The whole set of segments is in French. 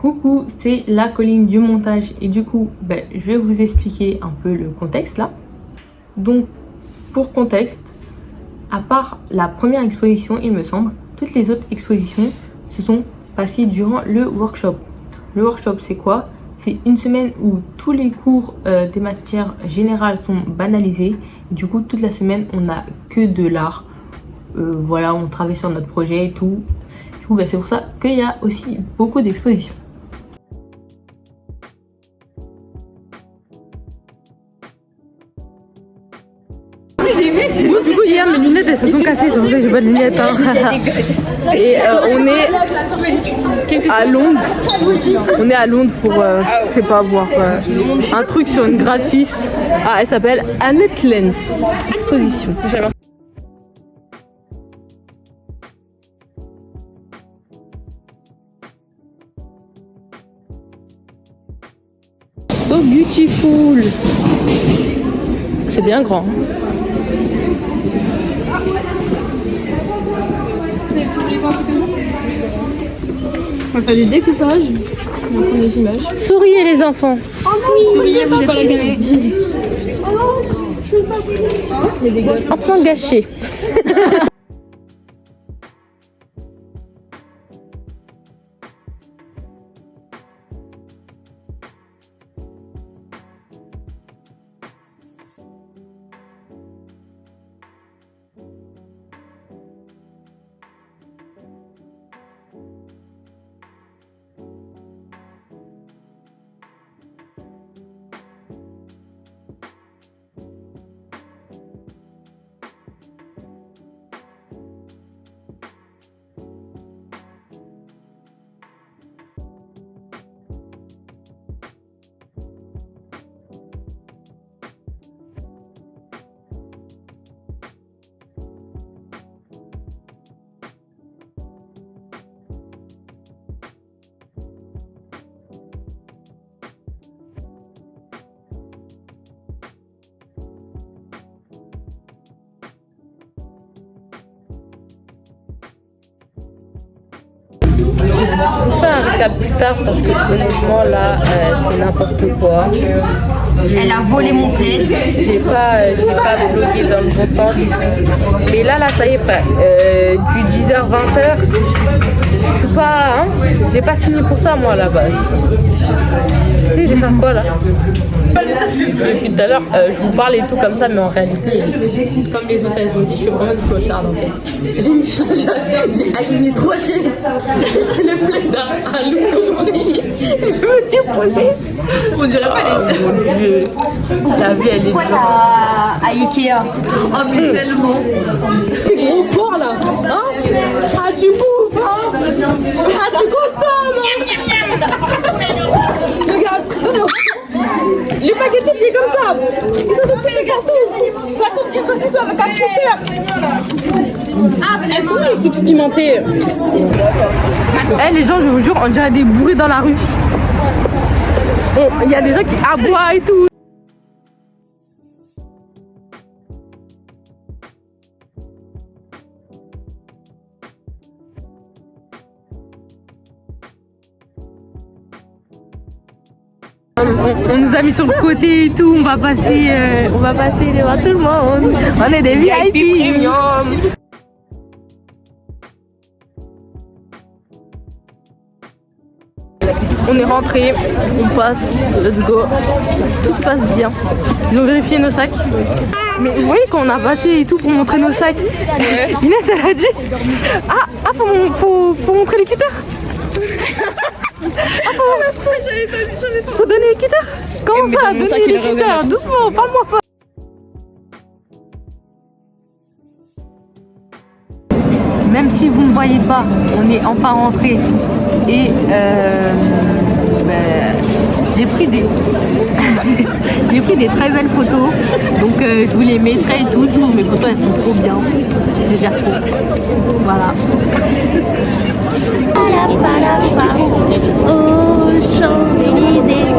Coucou, c'est la Colline du montage et du coup, je vais vous expliquer un peu le contexte là. Donc, pour contexte, à part la première exposition, il me semble, toutes les autres expositions se sont passées durant le workshop. Le workshop, c'est quoi? C'est une semaine où tous les cours des matières générales sont banalisés. Du coup, toute la semaine, on n'a que de l'art. Voilà, on travaille sur notre projet et tout. Du coup, c'est pour ça qu'il y a aussi beaucoup d'expositions. Bon, du coup, hier, mes lunettes, elles se sont cassées. C'est pour ça que j'ai pas de lunettes. Hein. Et on est à Londres. On est à Londres pour, je sais pas, voir un truc sur une graphiste. Ah, elle s'appelle Annette Lens. Exposition. So beautiful. C'est bien grand. On va faire du découpage, on va prendre des images. Souriez les enfants. Oh non, souriez, vous êtes pas la caméra. Oh non, je veux pas. Il y a des gosses. Enfants gâchés. Je vais faire un récap plus tard parce que honnêtement là c'est n'importe quoi. Elle a volé mon plaid. J'ai pas vlogué dans le bon sens. Mais là ça y est, du 10h 20h, je suis pas, j'ai pas signé pour ça moi à la base. Tu sais, je vais faire quoi là? Depuis tout à l'heure, je vous parle et tout comme ça, mais en réalité, comme les hôtesses m'ont dit, je suis vraiment une clocharde en fait. J'ai aligné 3 chaises, le plaid d'un loup comme oreiller, et je me suis posée. On dirait pas les. Mon Dieu, la vie elle est dure. À Ikea. Oh mais tellement. C'est gros porc là, hein? Ah tu bouffes, hein? Ah tu consommes. Regarde. Les paquets de pieds comme ça, ils ont depuis les cartouches. Ça compte du saucisson avec un cutter. Ah, vraiment, les chips pimentés. Les gens, je vous jure, on dirait des bourrés dans la rue. Il y a des gens qui aboient et tout. On nous a mis sur le côté et tout, on va passer devant tout le monde. On est des VIP. On est rentré, on passe, let's go. Tout se passe bien. Ils ont vérifié nos sacs. Mais vous voyez quand on a passé et tout pour montrer nos sacs, Inès elle a dit faut montrer les cutters. Faut donner les cutters. Comment ça, donner les cutters? Doucement, parle-moi fort. Même si vous ne voyez pas, on est enfin rentré et j'ai pris des j'ai pris des très belles photos, donc je vous les mettrai et tout. Je trouve mes photos elles sont trop bien, je les ai trop. Voilà. Aux Champs-Élysées,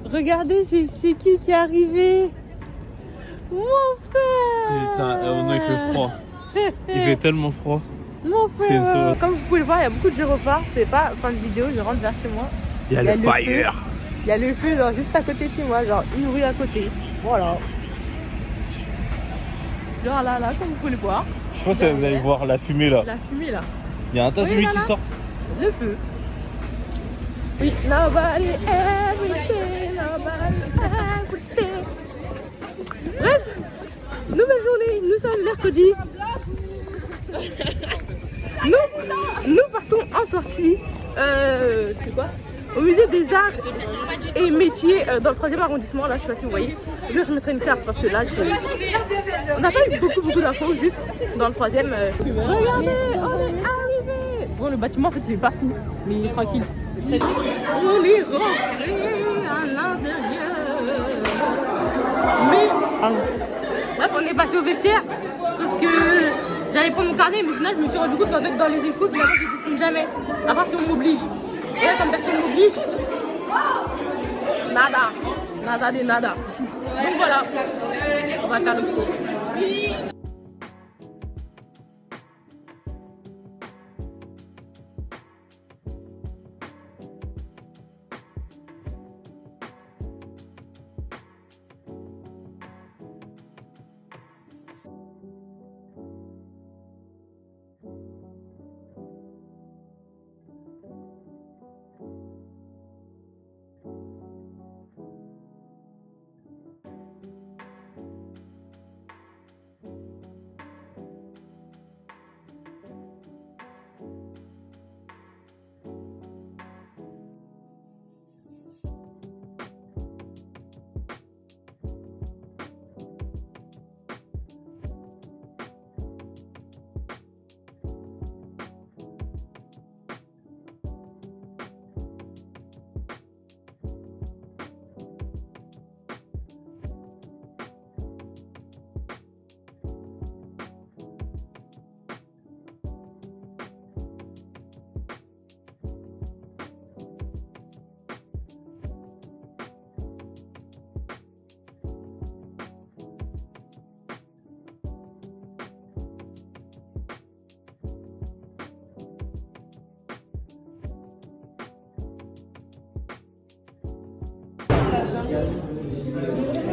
Regardez, c'est qui est arrivé? Mon frère! Non, il fait froid. Il fait tellement froid. Mon C'est une frère! sauce. Comme vous pouvez le voir, il y a beaucoup de gyrophares. C'est pas fin de vidéo, je rentre vers chez moi. Il y a le feu. fire. Il y a le feu genre, juste à côté de chez moi, genre une rue à côté. Voilà. Genre là, comme vous pouvez le voir. Je pense que vous allez voir la fumée là. La fumée là. Il y a un tas de Oui, fumée là, qui là. sort. Le feu. Oui, nobody, everything, nobody, everything. Bref, nouvelle journée, nous sommes mercredi. Nous partons en sortie. C'est quoi? Au musée des arts et métiers dans le 3e arrondissement. Là, je sais pas si vous voyez. Là, je mettrai une carte parce que là, on n'a pas eu beaucoup d'infos, juste dans le 3e. Regardez, on est arrivé. Bon, le bâtiment en fait il est parti, mais il est tranquille. On est rentré à l'intérieur. Mais bref, on est passé au vestiaire. Sauf que j'allais prendre mon carnet, mais au final, je me suis rendu compte qu'en fait, dans les expos, finalement, je dessine jamais. À part si on m'oblige. Et là, comme personne m'oblige, nada de nada. Donc voilà, on va faire l'expo.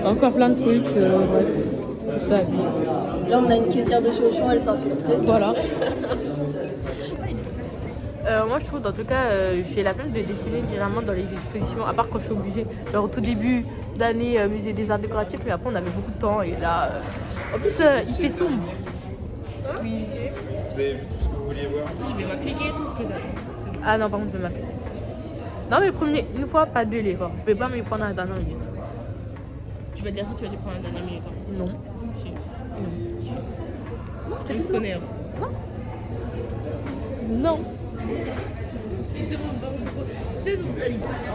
Encore plein de trucs, bref. Ça vie. Là, on a une caissière de chez Auchan, elle s'est infiltrée. Voilà. Moi, je trouve, en tout cas, j'ai la flemme de dessiner généralement dans les expositions, à part quand je suis obligée. Genre au tout début d'année, musée des arts décoratifs, mais après, on avait beaucoup de temps. Et là, en plus, il fait sombre. Oui. Vous avez vu tout ce que vous vouliez voir? Je vais m'appliquer tout. Ah non, par contre, je vais m'appliquer. Non, mais une fois, pas deux l'effort. Je vais pas me prendre à la dernière minute. Tu vas dire ça, tu vas te prendre la dernière minute. Hein. Non. Si. Non. Si. Je te connais. Hein. Non. C'était mon bon.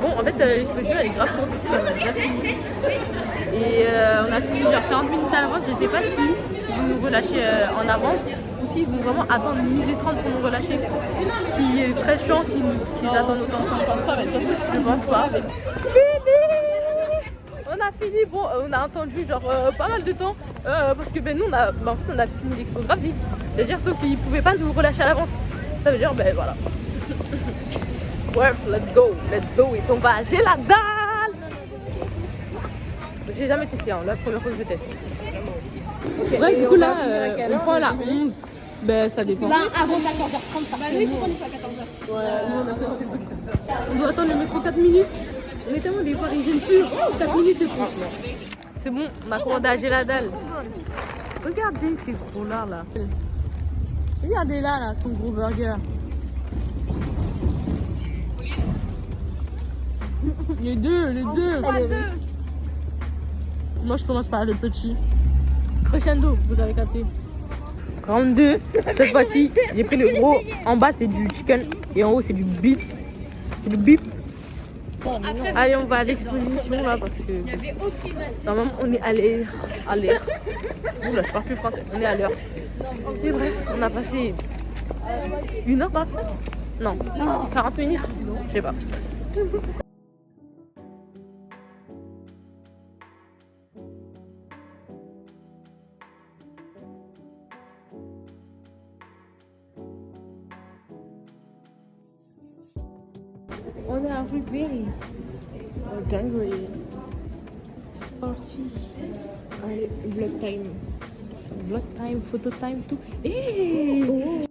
Bon, en fait, l'exposition elle est grave courte. On a déjà fini. Et on a fini genre 40 minutes à l'avance. Je sais pas si ils vont nous relâcher en avance ou s'ils vont vraiment attendre 1h30 pour nous relâcher. Ce qui est très chiant s'ils attendent autant de temps. Je pense pas, mais ça, Je pense pas. Fini. On a fini. Bon, on a attendu genre pas mal de temps parce que ben nous on a fini l'expo graphique. C'est-à-dire sauf qu'ils pouvaient pas nous relâcher à l'avance. Ça veut dire ben voilà. Bref, let's go et on va. J'ai la dalle. J'ai jamais testé, hein. La première fois que je teste. Okay, bref, du coup là, on prend la 11. Ben ça dépend. Bah, avant 14h30, bah, nous, il faut qu'on y soit à 14h. Ouais, nous, on doit attendre le métro 4 minutes. On est tellement des parisiennes pures. 4 minutes c'est trop. C'est bon, on a commandé à J'ai la dalle. Regardez ces gros là. Regardez là, son gros burger. Les deux. Moi je commence par le petit. Crescendo, vous avez capté. Round 2, cette fois-ci, j'ai pris le gros. En bas c'est du chicken et en haut c'est du beef. C'est du beef. Allez, on va à l'exposition là parce que normalement on est à l'heure. Oula, je parle plus français, on est à l'heure. Et bref, on a passé 1h dans le truc. Non, 40 minutes. Je sais pas. On est arrivé au dinguerie. C'est parti. Allez, vlog time. Vlog time, photo time, tout. Hey oh.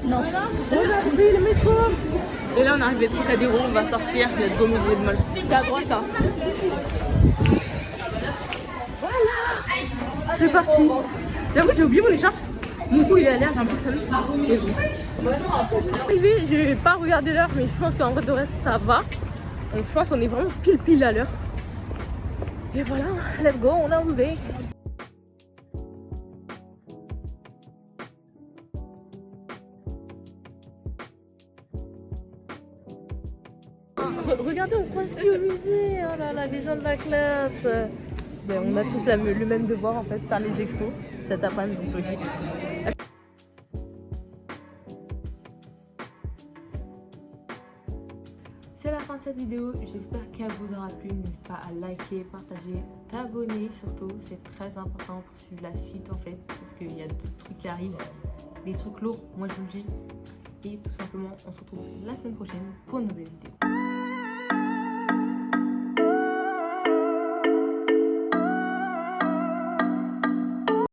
Non. On a arrivé le métro. Et là on est arrivé au Trocadéro, on va sortir, let's go musée de Mall. C'est à droite hein. Voilà. C'est parti. J'avoue j'ai oublié mon écharpe. Mon cou il est à l'air, j'ai un peu seul. Et bon. Arrivé, je vais pas regarder l'heure mais je pense qu'en vrai de reste ça va. Donc je pense qu'on est vraiment pile à l'heure. Et voilà, let's go, on est arrivé. Regardez, on croise qui au musée. Oh là là, les gens de la classe. Ben, on a tous le même devoir en fait, faire les expos cet après-midi, donc logique. C'est la fin de cette vidéo, j'espère qu'elle vous aura plu. N'hésite pas à liker, partager, t'abonner surtout, c'est très important pour suivre la suite en fait, parce qu'il y a d'autres trucs qui arrivent, des trucs lourds, moi je vous le dis. Et tout simplement, on se retrouve la semaine prochaine pour une nouvelle vidéo.